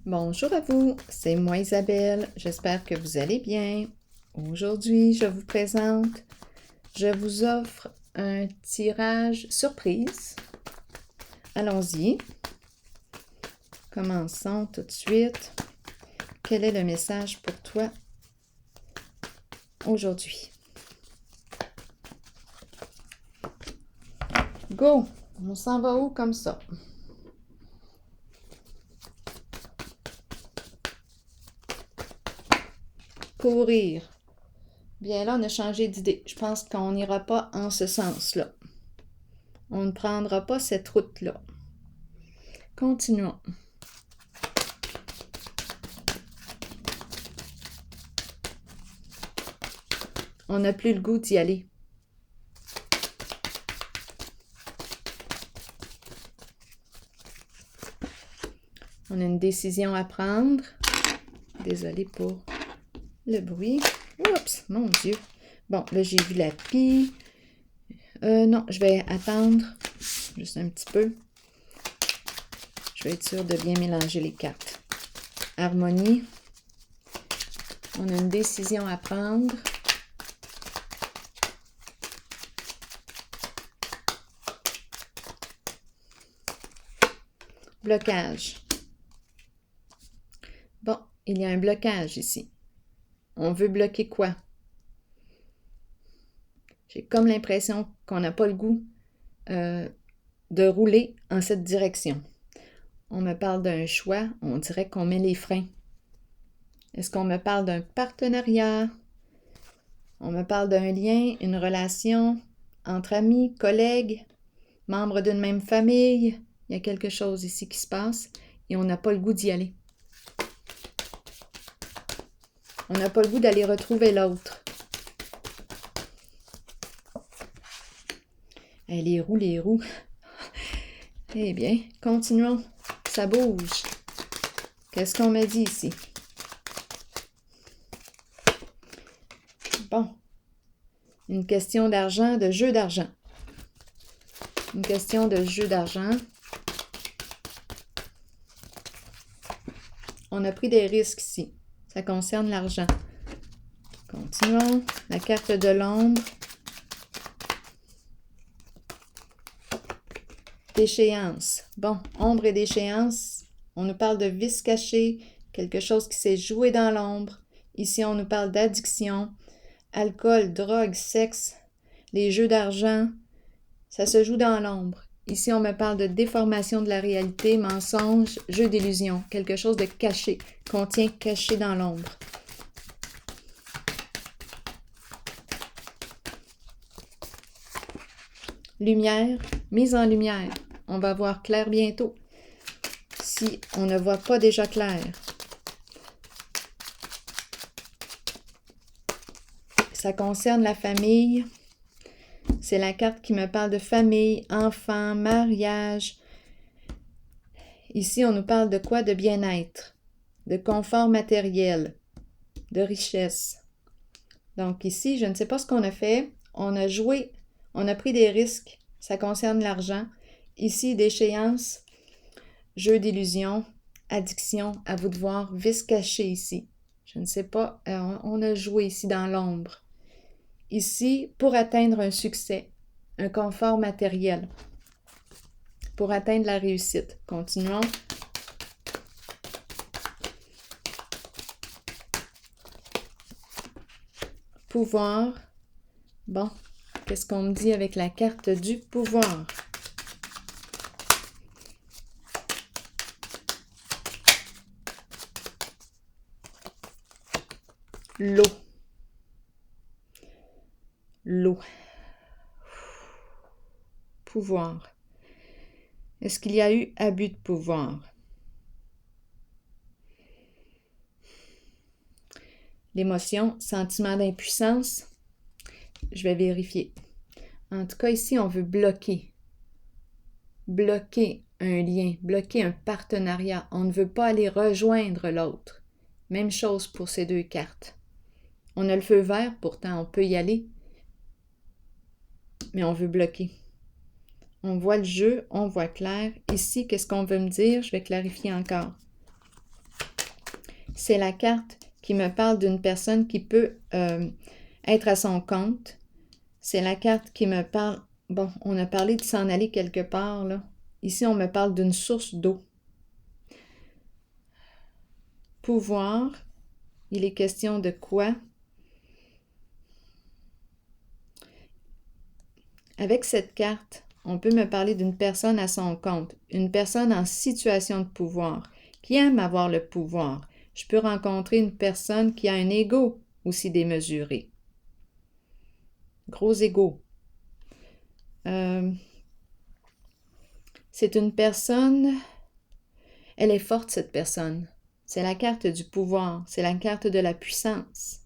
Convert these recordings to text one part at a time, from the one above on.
Bonjour à vous, c'est moi Isabelle, j'espère que vous allez bien. Aujourd'hui, je vous offre un tirage surprise. Allons-y. Commençons tout de suite. Quel est le message pour toi aujourd'hui? Go! On s'en va où comme ça? Courir. Bien là, on a changé d'idée. Je pense qu'on n'ira pas en ce sens-là. On ne prendra pas cette route-là. Continuons. On n'a plus le goût d'y aller. On a une décision à prendre. Désolée pour le bruit. Oups, mon Dieu. Bon, là, j'ai vu la pie. Non, je vais attendre juste un petit peu. Je vais être sûre de bien mélanger les cartes. Harmonie. On a une décision à prendre. Blocage. Bon, il y a un blocage ici. On veut bloquer quoi? J'ai comme l'impression qu'on n'a pas le goût de rouler en cette direction. On me parle d'un choix, on dirait qu'on met les freins. Est-ce qu'on me parle d'un partenariat? On me parle d'un lien, une relation entre amis, collègues, membres d'une même famille. Il y a quelque chose ici qui se passe et on n'a pas le goût d'y aller. On n'a pas le goût d'aller retrouver l'autre. Les roues. Eh bien, continuons. Ça bouge. Qu'est-ce qu'on me dit ici? Bon. Une question d'argent, de jeu d'argent. Une question de jeu d'argent. On a pris des risques ici. Ça concerne l'argent. Continuons. La carte de l'ombre. Déchéance. Bon, ombre et déchéance. On nous parle de vice caché, quelque chose qui s'est joué dans l'ombre. Ici, on nous parle d'addiction, alcool, drogue, sexe, les jeux d'argent. Ça se joue dans l'ombre. Ici, on me parle de déformation de la réalité, mensonge, jeu d'illusion, quelque chose de caché, qu'on tient caché dans l'ombre. Lumière, mise en lumière. On va voir clair bientôt. Si on ne voit pas déjà clair. Ça concerne la famille. C'est la carte qui me parle de famille, enfants, mariage. Ici, on nous parle de quoi? De bien-être, de confort matériel, de richesse. Donc ici, je ne sais pas ce qu'on a fait. On a joué, on a pris des risques. Ça concerne l'argent. Ici, déchéance, jeu d'illusion, addiction, à vous de voir, vice caché ici. Je ne sais pas, on a joué ici dans l'ombre. Ici, pour atteindre un succès, un confort matériel, pour atteindre la réussite. Continuons. Pouvoir. Bon, qu'est-ce qu'on me dit avec la carte du pouvoir? L'eau. L'eau. Pouvoir. Est-ce qu'il y a eu abus de pouvoir? L'émotion, sentiment d'impuissance. Je vais vérifier. En tout cas, ici, on veut bloquer. Bloquer un lien, bloquer un partenariat. On ne veut pas aller rejoindre l'autre. Même chose pour ces deux cartes. On a le feu vert, pourtant on peut y aller. Mais on veut bloquer. On voit le jeu, on voit clair. Ici, qu'est-ce qu'on veut me dire? Je vais clarifier encore. C'est la carte qui me parle d'une personne qui peut être à son compte. C'est la carte qui me parle... Bon, on a parlé de s'en aller quelque part, là. Ici, on me parle d'une source d'eau. Pouvoir. Il est question de quoi? Avec cette carte, on peut me parler d'une personne à son compte, une personne en situation de pouvoir, qui aime avoir le pouvoir. Je peux rencontrer une personne qui a un ego aussi démesuré. Gros ego. C'est une personne, elle est forte cette personne. C'est la carte du pouvoir, c'est la carte de la puissance.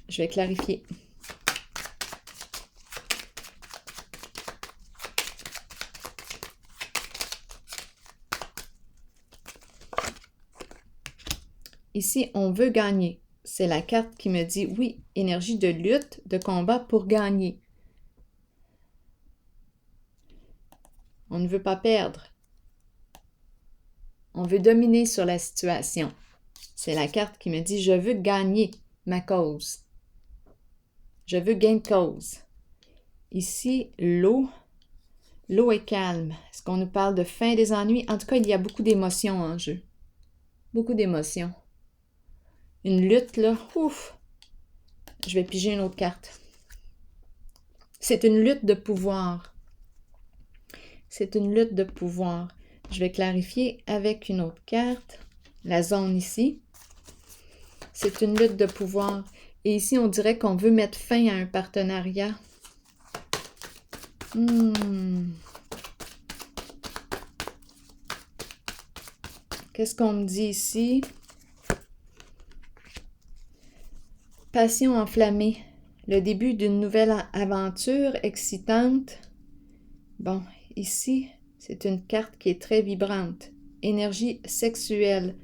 Je vais clarifier. Ici, on veut gagner. C'est la carte qui me dit, oui, énergie de lutte, de combat pour gagner. On ne veut pas perdre. On veut dominer sur la situation. C'est la carte qui me dit, je veux gagner ma cause. Je veux gain de cause. Ici, l'eau. L'eau est calme. Est-ce qu'on nous parle de fin des ennuis? En tout cas, il y a beaucoup d'émotions en jeu. Beaucoup d'émotions. Une lutte, là, ouf! Je vais piger une autre carte. C'est une lutte de pouvoir. C'est une lutte de pouvoir. Je vais clarifier avec une autre carte. La zone ici. C'est une lutte de pouvoir. Et ici, on dirait qu'on veut mettre fin à un partenariat. Qu'est-ce qu'on me dit ici? Passion enflammée. Le début d'une nouvelle aventure excitante. Bon, ici, c'est une carte qui est très vibrante. Énergie sexuelle.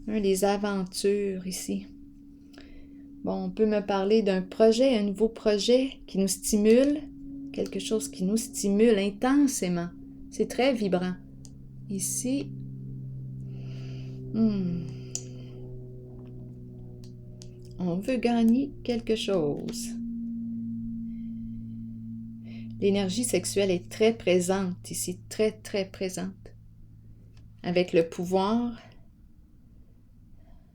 Les aventures ici. Bon, on peut me parler d'un projet, un nouveau projet qui nous stimule. Quelque chose qui nous stimule intensément. C'est très vibrant. Ici, on veut gagner quelque chose. L'énergie sexuelle est très présente ici, très, très présente. Avec le pouvoir,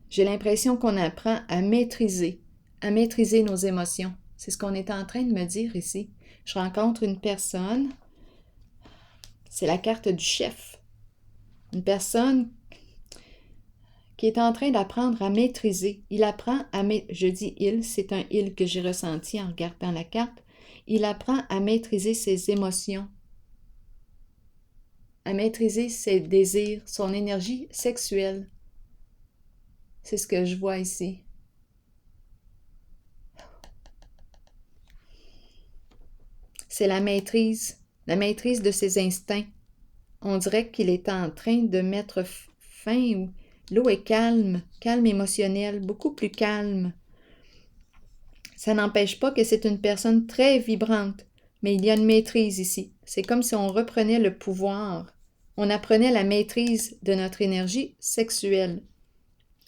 j'ai l'impression qu'on apprend à maîtriser nos émotions. C'est ce qu'on est en train de me dire ici. Je rencontre une personne, c'est la carte du chef. Une personne qui est en train d'apprendre à maîtriser. Il apprend à je dis il, c'est un il que j'ai ressenti en regardant la carte. Il apprend à maîtriser ses émotions, à maîtriser ses désirs, son énergie sexuelle. C'est ce que je vois ici. C'est la maîtrise de ses instincts. On dirait qu'il est en train de mettre fin. L'eau est calme, calme émotionnelle, beaucoup plus calme. Ça n'empêche pas que c'est une personne très vibrante, mais il y a une maîtrise ici. C'est comme si on reprenait le pouvoir. On apprenait la maîtrise de notre énergie sexuelle.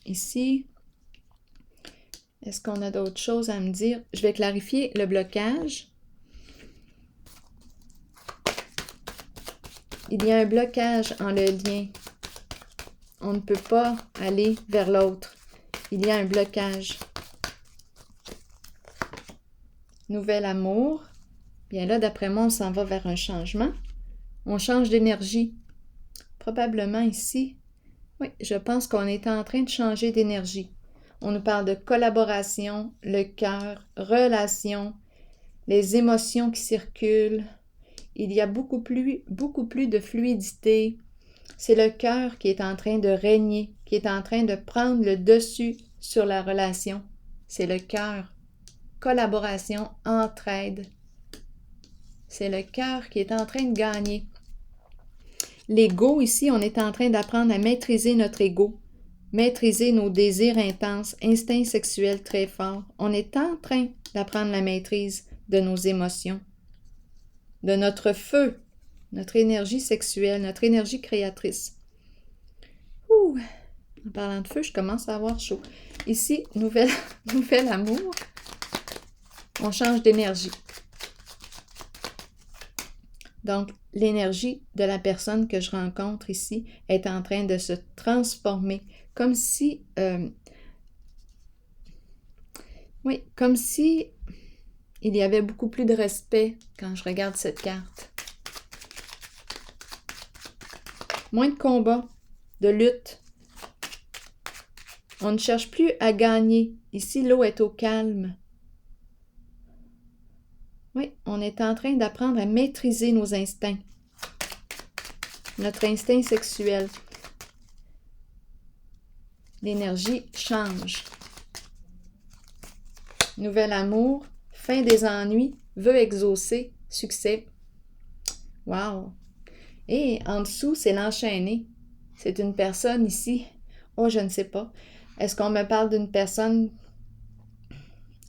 Ici, est-ce qu'on a d'autres choses à me dire? Je vais clarifier le blocage. Il y a un blocage en le lien. On ne peut pas aller vers l'autre. Il y a un blocage. Nouvel amour. Bien là, d'après moi, on s'en va vers un changement. On change d'énergie. Probablement ici. Oui, je pense qu'on est en train de changer d'énergie. On nous parle de collaboration, le cœur, relation, les émotions qui circulent. Il y a beaucoup plus de fluidité. C'est le cœur qui est en train de régner, qui est en train de prendre le dessus sur la relation. C'est le cœur. Collaboration, entraide. C'est le cœur qui est en train de gagner. L'ego, ici, on est en train d'apprendre à maîtriser notre ego, maîtriser nos désirs intenses, instincts sexuels très forts. On est en train d'apprendre la maîtrise de nos émotions, de notre feu, notre énergie sexuelle, notre énergie créatrice. Ouh! En parlant de feu, je commence à avoir chaud. Ici, nouvel amour. On change d'énergie. Donc, l'énergie de la personne que je rencontre ici est en train de se transformer, comme si, comme si il y avait beaucoup plus de respect quand je regarde cette carte. Moins de combats, de lutte. On ne cherche plus à gagner. Ici, l'eau est au calme. Oui, on est en train d'apprendre à maîtriser nos instincts. Notre instinct sexuel. L'énergie change. Nouvel amour, fin des ennuis, vœux exaucés, succès. Wow! Et en dessous, c'est l'enchaîné. C'est une personne ici. Oh, je ne sais pas. Est-ce qu'on me parle d'une personne?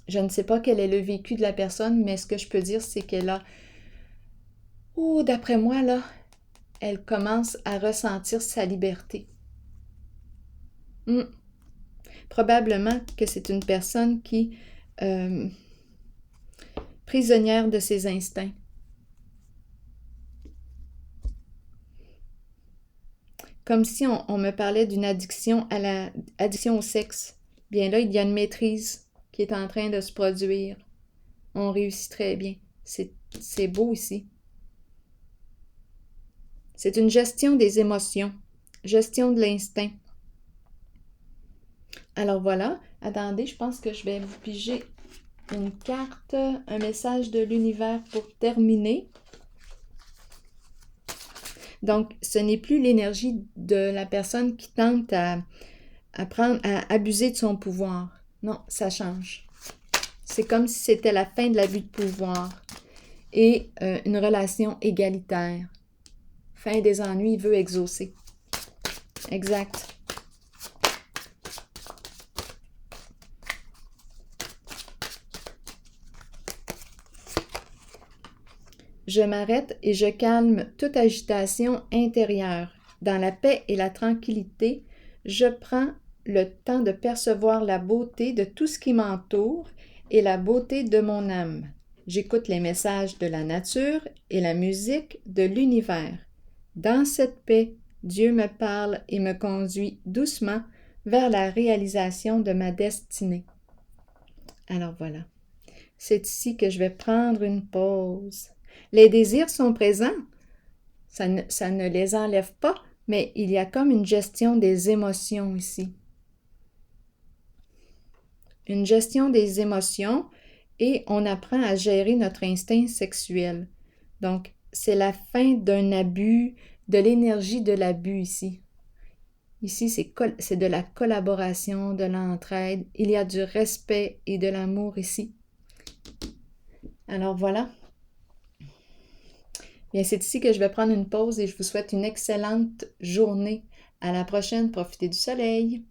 Je ne sais pas quel est le vécu de la personne, mais ce que je peux dire, c'est qu'elle a... Oh, d'après moi, là, elle commence à ressentir sa liberté. Probablement que c'est une personne qui... prisonnière de ses instincts. Comme si on me parlait d'une addiction addiction au sexe. Bien là, il y a une maîtrise qui est en train de se produire. On réussit très bien. C'est beau ici. C'est une gestion des émotions, gestion de l'instinct. Alors voilà, attendez, je pense que je vais vous piger une carte, un message de l'univers pour terminer. Donc, ce n'est plus l'énergie de la personne qui tente à abuser de son pouvoir. Non, ça change. C'est comme si c'était la fin de l'abus de pouvoir et une relation égalitaire. Fin des ennuis, veut exaucer. Exact. Je m'arrête et je calme toute agitation intérieure. Dans la paix et la tranquillité, je prends le temps de percevoir la beauté de tout ce qui m'entoure et la beauté de mon âme. J'écoute les messages de la nature et la musique de l'univers. Dans cette paix, Dieu me parle et me conduit doucement vers la réalisation de ma destinée. Alors voilà, c'est ici que je vais prendre une pause. Les désirs sont présents, ça ne les enlève pas, mais il y a comme une gestion des émotions ici. Une gestion des émotions et on apprend à gérer notre instinct sexuel. Donc, c'est la fin d'un abus, de l'énergie de l'abus ici. Ici, c'est de la collaboration, de l'entraide. Il y a du respect et de l'amour ici. Alors voilà. Bien, c'est ici que je vais prendre une pause et je vous souhaite une excellente journée. À la prochaine. Profitez du soleil.